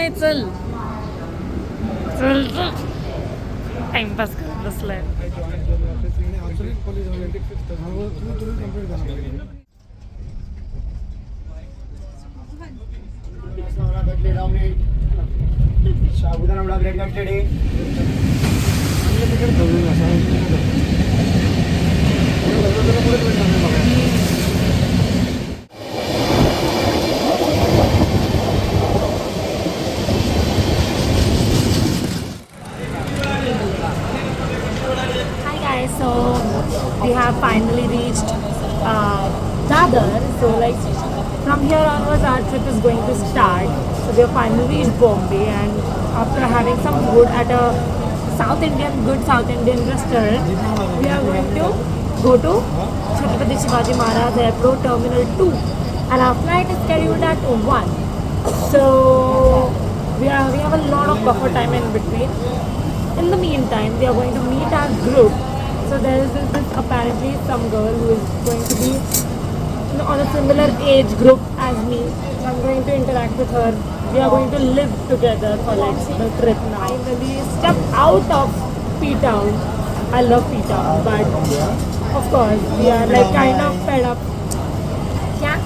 नाही चल चल चल टाइमपास करत बसलाय. साबुदाणा वडा ब्रेड कटलेट आहे. Hi guys, so we have finally reached Dadar. So like from here onwards our trip is going to start. So we have finally reached Bombay, and after having some food at a good South Indian restaurant, we are going to go to Chhatrapati Shivaji Maharaj Airport Terminal 2, and our flight is scheduled at 1. So we have a lot of buffer time in between. In the meantime, we are going to meet our group. So there is this apparently some girl who is going to be on a similar age group as me. So I'm going to interact with her. We are going to live together for like the trip now. Finally step out of P-Town. I love P-Town, but of course we are like kind of fed up. Yeah.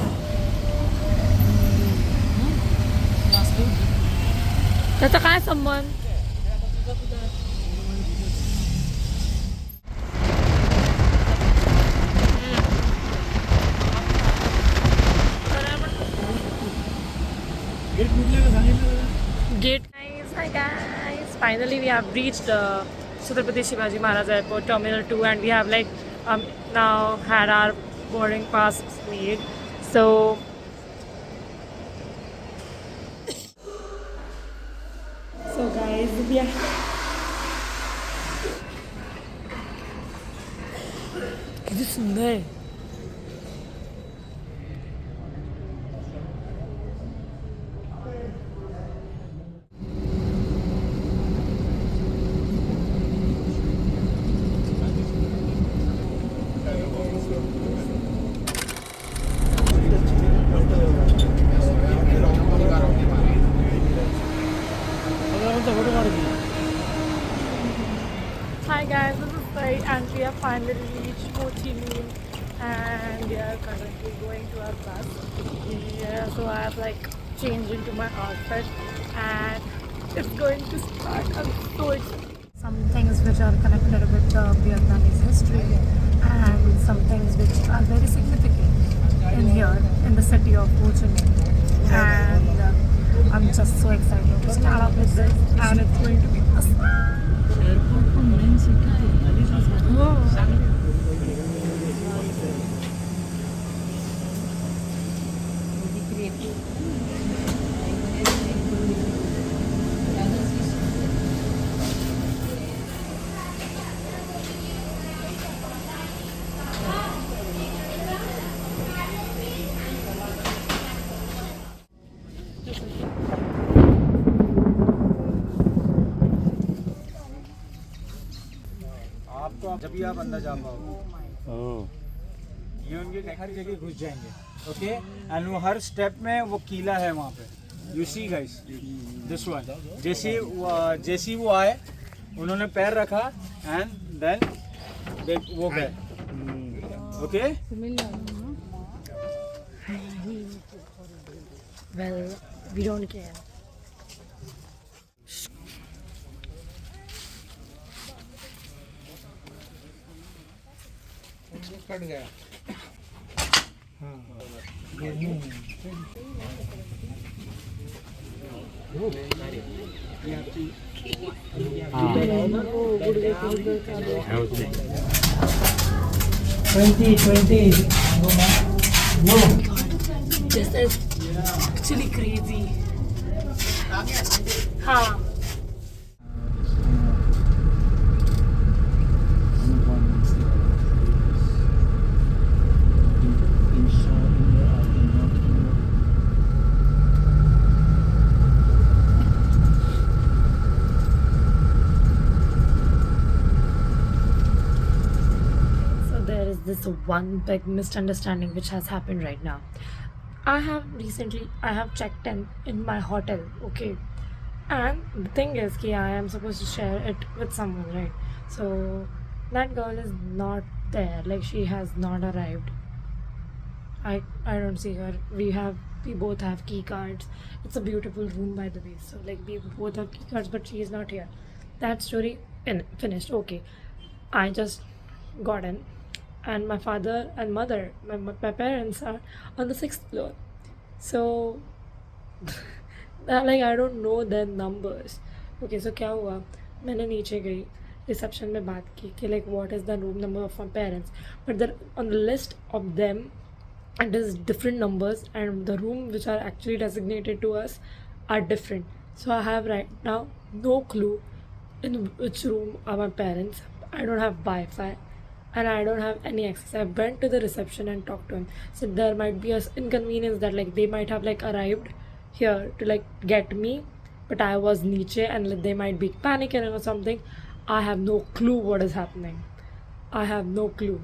त्याचा काय संबंध? Gate guys, hi guys. Finally we have reached Chhatrapati Shivaji Maharaj Airport Terminal 2, and we have like now had our boarding pass made. So guys, we are किती सुंदर आहे. Hi guys, this is Sai, and we have finally reached Ho Chi Minh, and we are currently going to our bus. Yeah, so I have like changed into my outfit, and it's going to start. I'm so excited. Some things which are connected with Vietnamese history, and some things which are very significant in here in the city of Ho Chi Minh, and I'm just so excited to start off with this, and it's going to be awesome. जब भी आप अंदर जा पाओ ये उनके हर जगह घुस जाएंगे. ओके, एंड वो हर स्टेप में वो किला है वहाँ पे. You see guys this one. जैसे वो आए उन्होंने पैर रखा एंड देन वो गए. Okay. Well, we don't care. Cut गया. This is actually crazy. हाँ. This one big misunderstanding which has happened right now. I have checked in my hotel, okay, And the thing is, ki I am supposed to share it with someone, right? So that girl is not there. Like she has not arrived. I don't see her. We both have key cards. It's a beautiful room, by the way. So like we both have key cards, but she is not here. That story finished. Okay, I just got in, and my father and mother, my parents are on the 6th floor. So like I don't know their numbers. Okay, so क्या हुआ, मैंने नीचे गई, reception में बात की कि like what is the room number of my parents, but then on the list of them it is different numbers and the room which are actually designated to us are different. So I have right now no clue in which room are my parents. I don't have Wi-Fi and I don't have any access. I went to the reception and talked to him. So there might be a inconvenience that like they might have like arrived here to like get me, but I was niche and like, they might be panicking or something. I have no clue what is happening. I have no clue.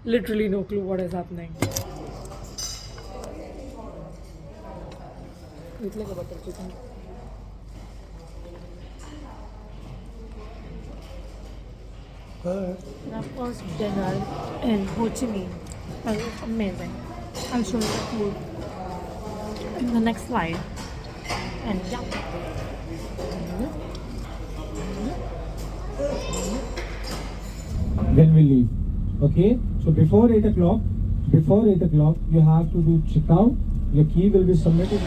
Literally no clue what is happening. And of course, dinner in Ho Chi Minh was amazing. I'll show you the food in the next slide. And yeah. Then we leave. Okay? So before 8 o'clock, you have to do checkout. Your key will be submitted.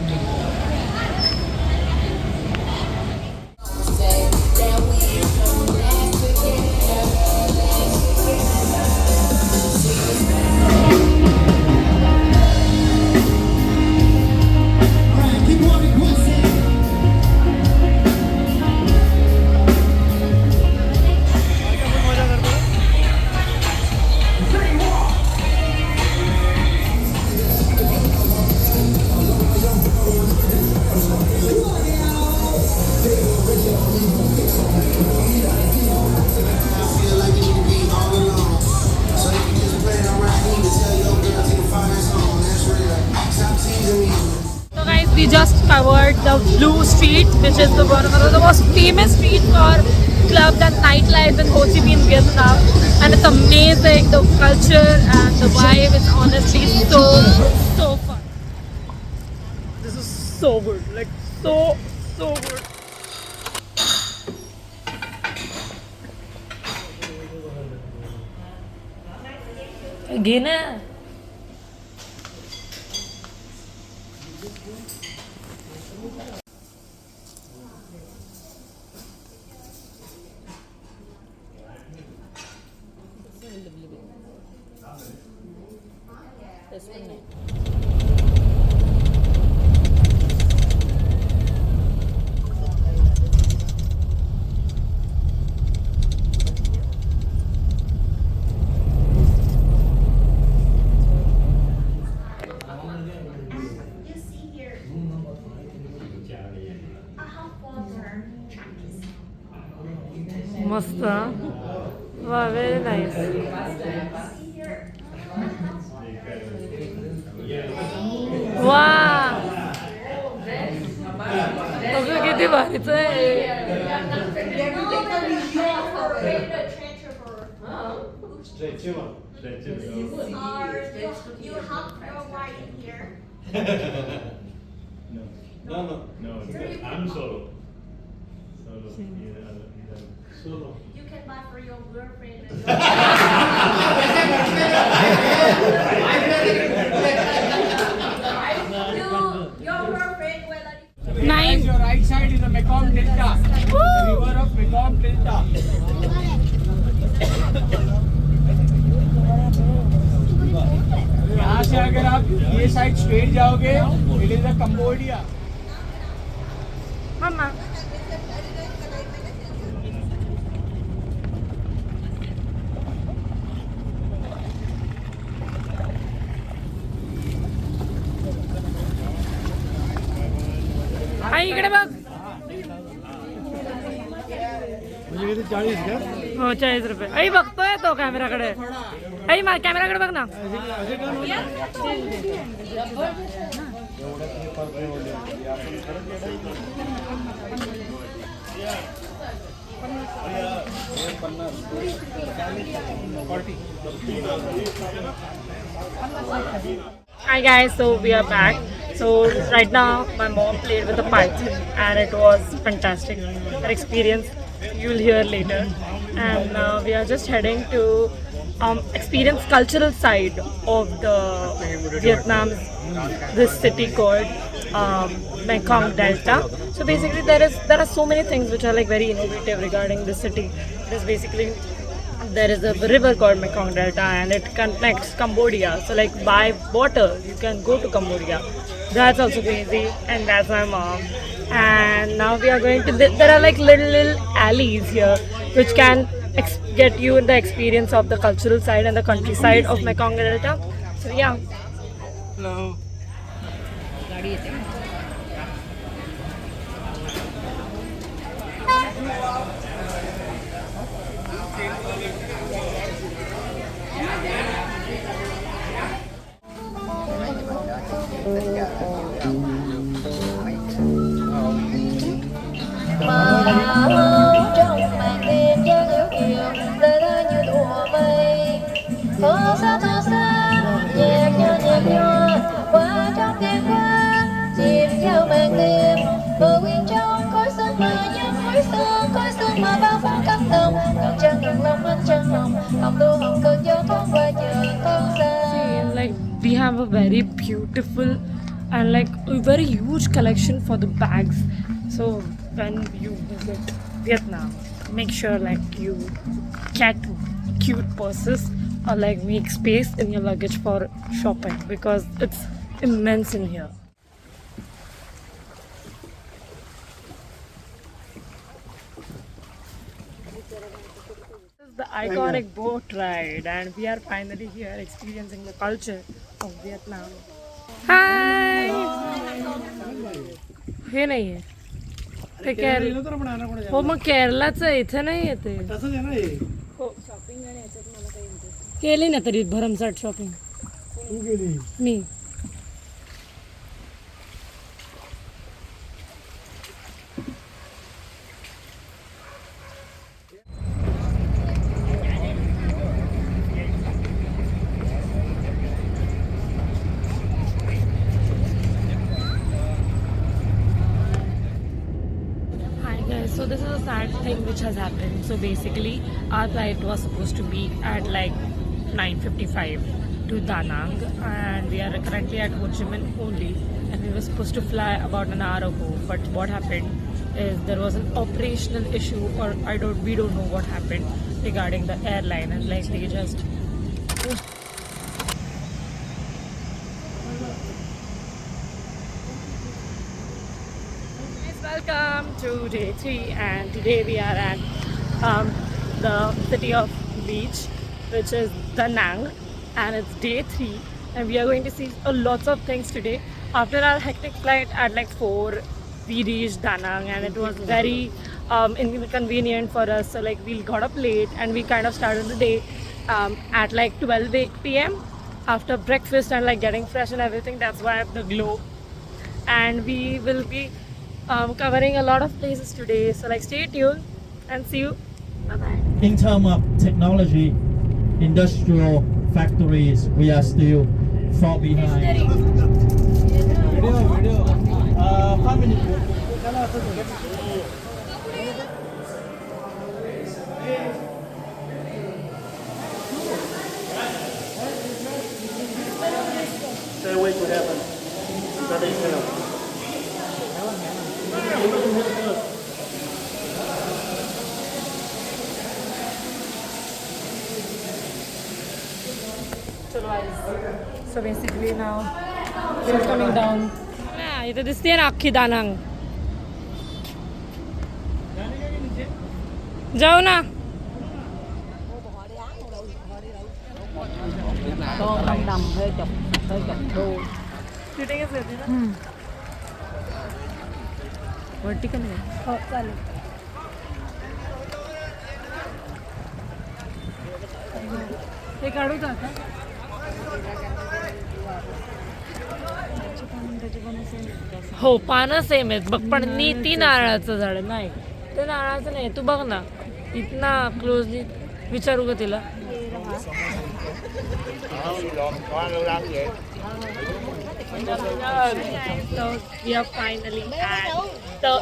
So guys, we just covered the Blue Street, which is one of the most famous streets for clubs and nightlife in Ho Chi Minh, Vietnam. And it's amazing, the culture and the vibe is honestly so fun. This is so good, like so good. Again, must. Wow, very nice. Wow. Also किती भारीच आहे. You hop your white in here. No, I'm solo. Solo. You can buy for your girlfriend. Your girlfriend will. 9. Your right side is the Mekong Delta. The river of Mekong Delta. यहाँ से अगर आप ये side straight जाओगे, it is a Cambodia. Mama. आई इकडे बघ. हो 40 रुपये. आई बघतोय तो कॅमेराकडे. आई कॅमेराकडे बघ ना. Hi guys, so we are back. So right now my mom played with the python and it was fantastic. Her experience you'll hear later. And now we are just heading to experience cultural side of the Vietnam, this city called Mekong Delta. So basically there are so many things which are like very innovative regarding this city. It is basically there is a river called Mekong Delta and it connects Cambodia. So like by water you can go to Cambodia. That's also crazy and that's my mom. And now we are going to, there are like little alleys here which can get you the experience of the cultural side and the countryside of Mekong Delta. So yeah. Hello. Trong màn đêm gió liễu kiều rơi rơi như thùa mây thơ xa nhẹ nhòa qua trong đêm qua chìm theo màn đêm bờ quyên trong khói sương mờ như khói sương mờ bao phủ cánh đồng ngàn trăng ngàn lòng ánh trăng hồng tô hồng cơn gió thoáng qua chờ con xa. Like we have a very beautiful and like a very huge collection for the bags. So when you visit Vietnam, make sure like you get cute purses or like make space in your luggage for shopping because it's immense in here. This is the iconic boat ride and we are finally here experiencing the culture of Vietnam. Hi! हे नाही आहे ते केरळ हो मग केरलाचं इथे नाही येते केली ना तरी भरमसाठ shopping me So this is a sad thing which has happened. So basically our flight was supposed to be at like 9:55 to Da Nang and we are currently at Ho Chi Minh only and we were supposed to fly about an hour ago, but what happened is there was an operational issue or we don't know what happened regarding the airline and like they just Welcome to day 3 and today we are at the city of beach which is Da Nang and it's day 3 and we are going to see a lots of things today. After our hectic flight at like 4 we reached Da Nang and it was very inconvenient for us, so like we got up late and we kind of started the day at like 12 p.m. after breakfast and like getting fresh and everything. That's why I have the glow and we will be covering a lot of places today, so like stay tuned and see you. Bye bye. In terms of technology, industrial factories, we are still far behind. Video. 5 minutes. Stay away to heaven. Study hell. So basically now we're coming down. Yeah, इथे दिसते ना अख्खी Da Nang. जाओ ना. Con đầm hơi chọc đô. Shooting is ready ना? Vertical आहे. हो चालेल. हे काढू का आता? हो पानं सेम आहेत बघ पण ती नारळाचं झाड नाही ते नारळाचं नाही तू बघ ना इतना क्लोजली विचारू का तिला So we are finally at the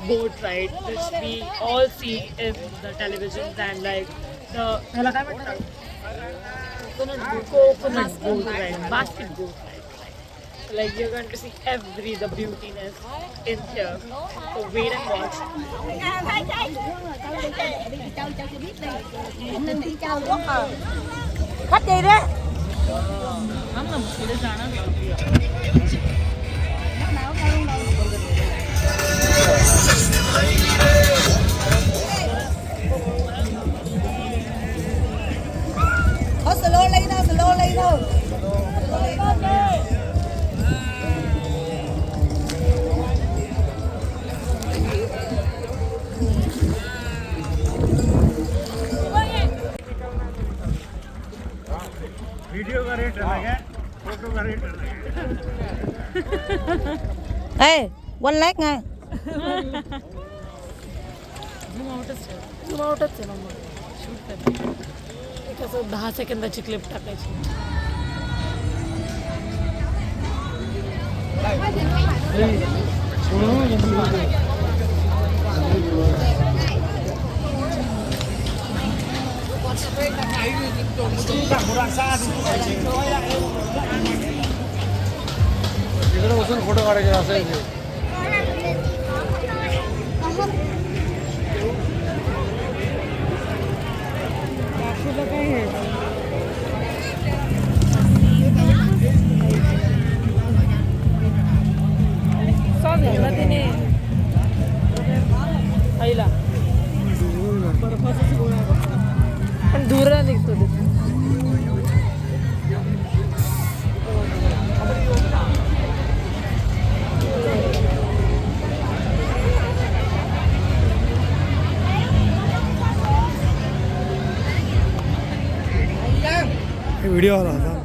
boat ride which we all see in the televisions and like the coconut boat ride, basket boat ride. Like you're going to see the beautiness in here. So wait and watch. Khách đi đó. Slow lên thôi. Video का rate अलग है photo का rate अलग है Ê, one leg nha. झूम आउटच आहे ना मग shoot करते एक असं 10 सेकंदाची क्लिप टाकायची इकडे बसून फोटो काढायचे असायचे आईला पण दूर निघतो ते वीडियो आ रहा था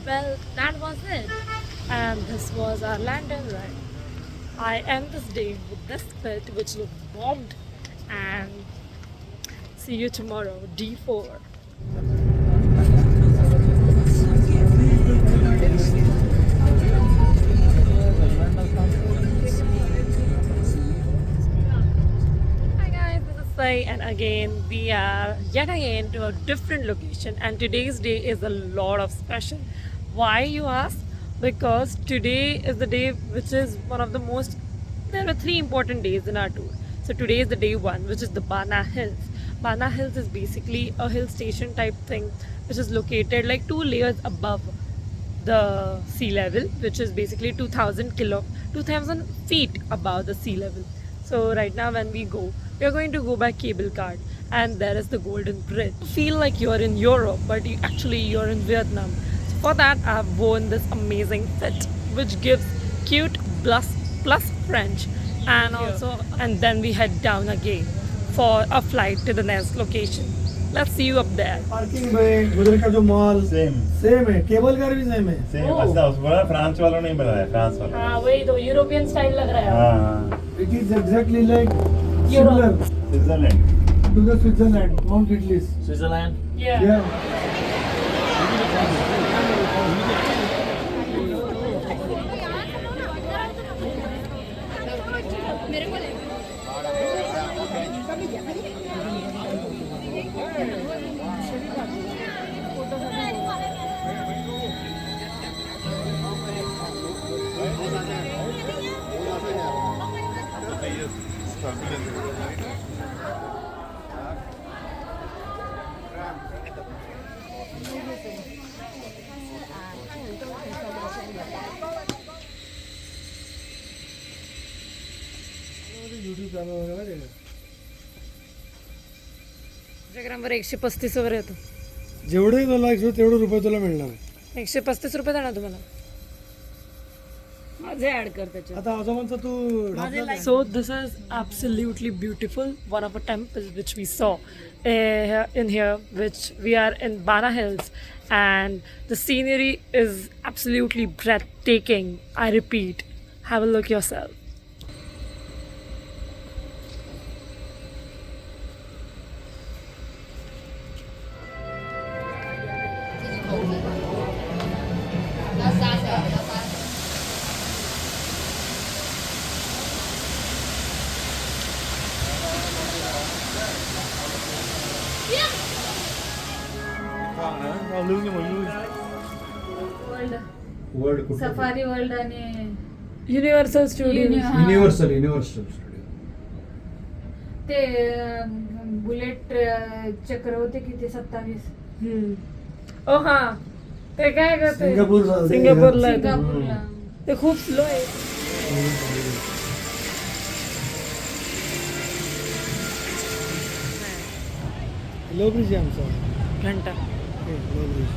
Well, that was it. And this was our London ride. I end this day with this bit which looks bombed and see you tomorrow, D4. Hi guys, this is Sai and again we are yet again to a different location and today's day is a lot of special. Why you ask? Because today is the day which is one of the most, there are 3 important days in our tour. So today is the day 1 which is the Bana Hills. Bana Hills is basically a hill station type thing which is located like 2 layers above the sea level, which is basically 2000 feet above the sea level. So right now when we go, we are going to go by cable car and there is the Golden Bridge. You feel like you're in Europe but you're in Vietnam. So for that I've worn this amazing fit which gives cute plus French and then we head down again for a flight to the next location. Let's see you up there. Parking में गुजर का जो mall same है cable car भी same है France वालों ने बनाया फ्रांस वालों हाँ वही तो यूरोपियन स्टाइल लग रहा है हाँ it is exactly like Europe. Similar Switzerland to the Switzerland mount Titlis Switzerland. Yeah. YouTube channel वगैरह इंस्टाग्रामवर 135 वर येतो. जेवढे तुला तेवढे रुपये तुला मिळणार आहे. 135 रुपये देणार तुम्हाला. माझे ऍड कर त्याच्यात. आता आजोबांचा तू So this is absolutely beautiful. One of the temples which we saw in here, which we are in Bana Hills, and the scenery is absolutely breathtaking. I repeat, have a look yourself. Safari world आणि Universal Studios. Universal ते bullet चक्र होते किती 27 ओ हा, ते काय करते? Singapore सिंगापूरला आहे ते. सिंगापूरला. ते खूप स्लो आहे. लो ब्रिज आहे आमचा. घंटा. लो ब्रिज.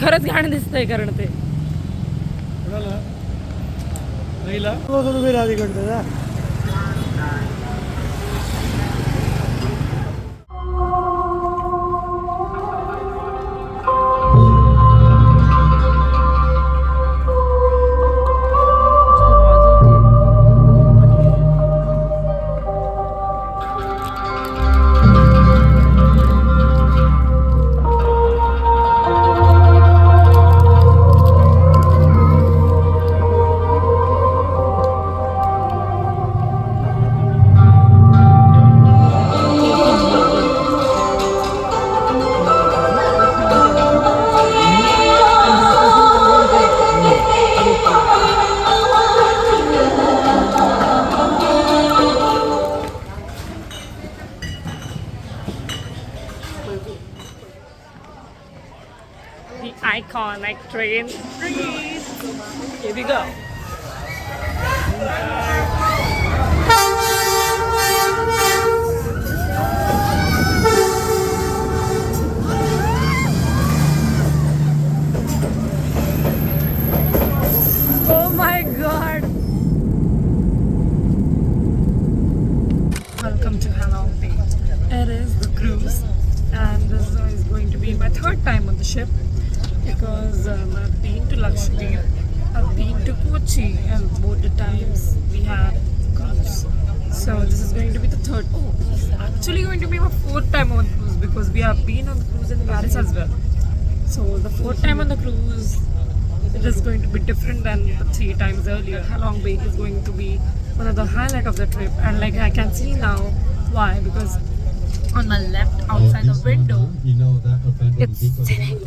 खरंच घाण दिसतंय कारण ते. कोणाला नाहीला तुम्ही राधिकडे जा. The iconic train. Here we go. Oh my god. Welcome to Halong Bay. It is the cruise, and this is going to be my third time on the ship because I've been to Lakshadweep, I've been to Kochi, and both the times we had cruise. So this is going to be the third. Oh, this is actually going to be my fourth time on cruise because we have been on the cruise in Paris as well. So the fourth time on the cruise, it is going to be different than the 3 times earlier. Halong Bay is going to be one of the highlight of the trip, and like I can see now why, because on my left outside the window it's sitting.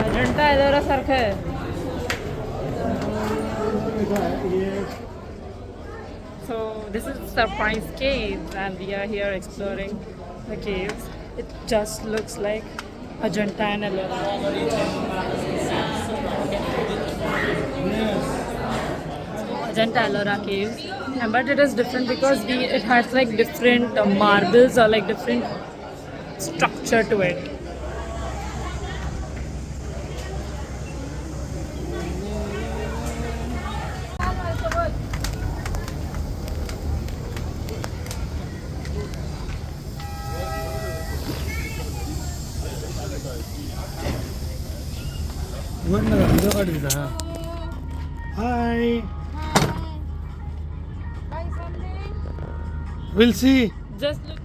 Ajanta Ellora सारखं आहे. So this is Surprise Caves, and we are here exploring the caves. It just looks like Ajanta and Ellora. Ajanta Ellora caves, and but it is different because it has like different marbles or like different structure to it. Hi. We'll see. Just look.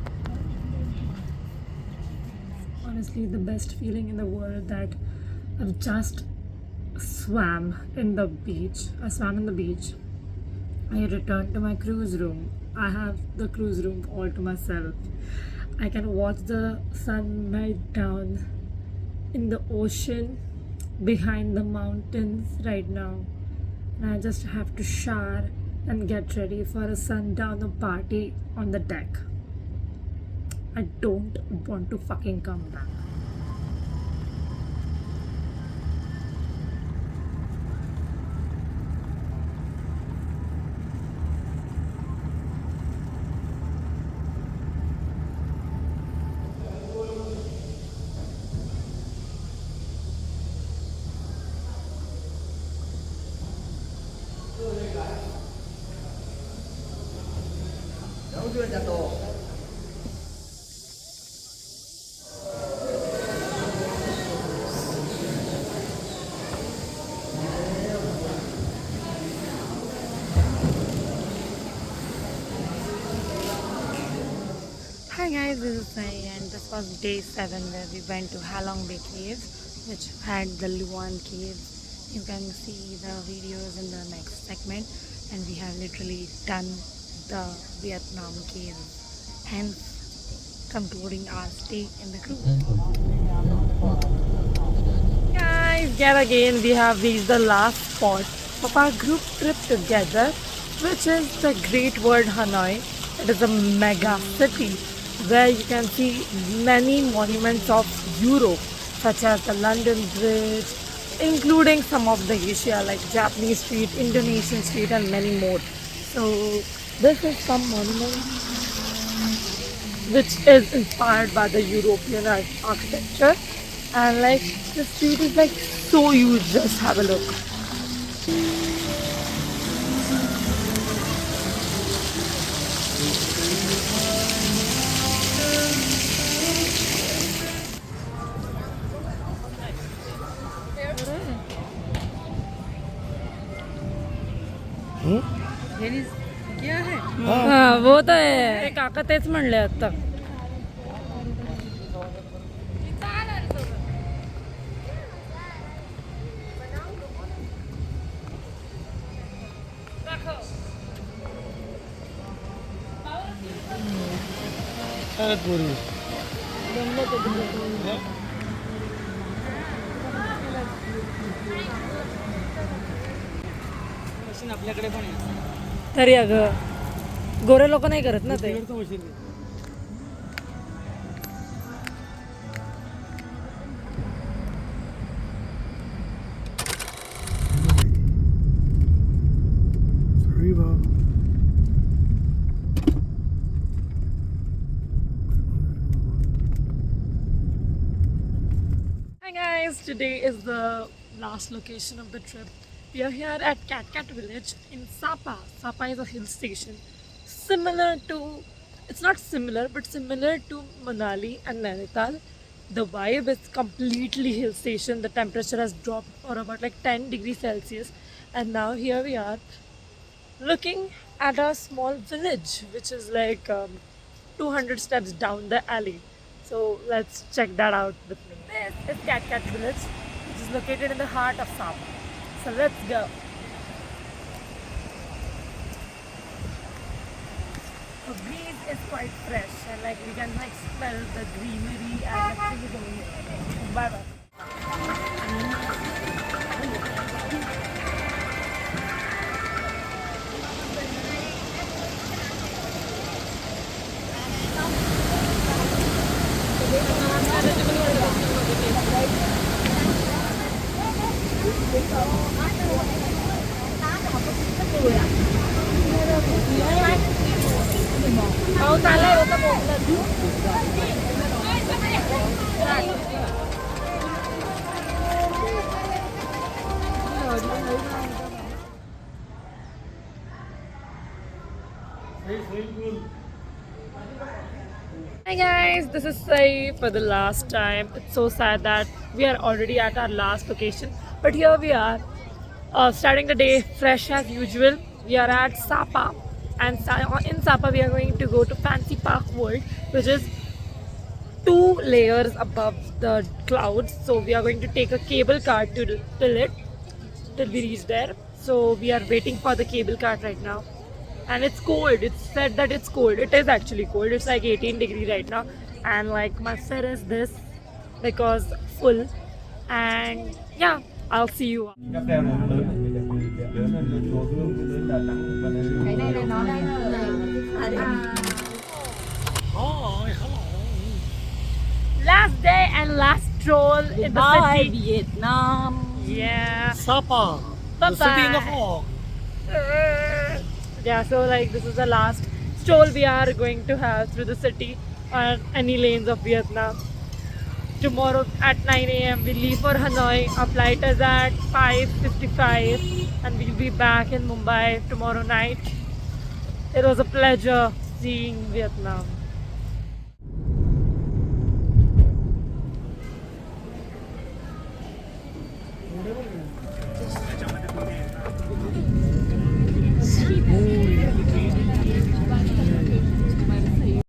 honestly the best feeling in the world that I've just swam in the beach. I swam in the beach. I returned to my cruise room. I have the cruise room all to myself. I can watch the sunrise down in the ocean behind the mountains right now. And I just have to shower and get ready for a sundowner party on the deck. I don't want to fucking come back. Hi guys, this is Sai and this was day 7 where we went to Halong Bay Cave, which had the Luan Cave. You can see the videos in the next segment, and we have literally done the Vietnam Cave, hence concluding our stay in the cruise. Guys, yet again we have reached the last spot of our group trip together, which is the Great World Hanoi. It is a mega city where you can see many monuments of Europe, such as the London Bridge, including some of the Asia like Japanese Street, Indonesian Street, and many more. So this is some monument which is inspired by the European architecture, and like the street is like so huge. Just have a look. हाँ वो तो है काका तेच म्हणले आता आपल्याकडे पण आहे तरी अगं गोरे लोक नाही करत ना ते Hi guys, today is the last location of the trip. We are here at Cat Cat Village in Sapa. Sapa is a hill station similar to, it's not similar, but similar to Manali and Nainital. The vibe is completely hill station. The temperature has dropped for about like 10 degrees Celsius. And now here we are looking at a small village, which is like 200 steps down the alley. So let's check that out with me. This is Cat Cat Village, which is located in the heart of Sapa. So let's go. The breeze is quite fresh, and like we can like smell the greenery and the trees over here. Bye bye. Hi guys, this is Sai for the last time. It's so sad that we are already at our last location, but here we are, starting the day fresh as usual. We are at Sapa, and in Sapa we are going to go to Fancy Park World, which is 2 layers above the clouds. So we are going to take a cable car till we reach there. So we are waiting for the cable car right now. And it's cold. It's said that it's cold. It is actually cold. It's like 18 degrees right now. And like my set is this because full. And yeah, I'll see you. Last day and last stroll in the city. Vietnam. Yeah. Sapa, the city of fog. Yeah, so like this is the last stroll we are going to have through the city or any lanes of Vietnam. Tomorrow at 9 a.m. we leave for Hanoi. Our flight is at 5:55 and we'll be back in Mumbai tomorrow night. It was a pleasure seeing Vietnam.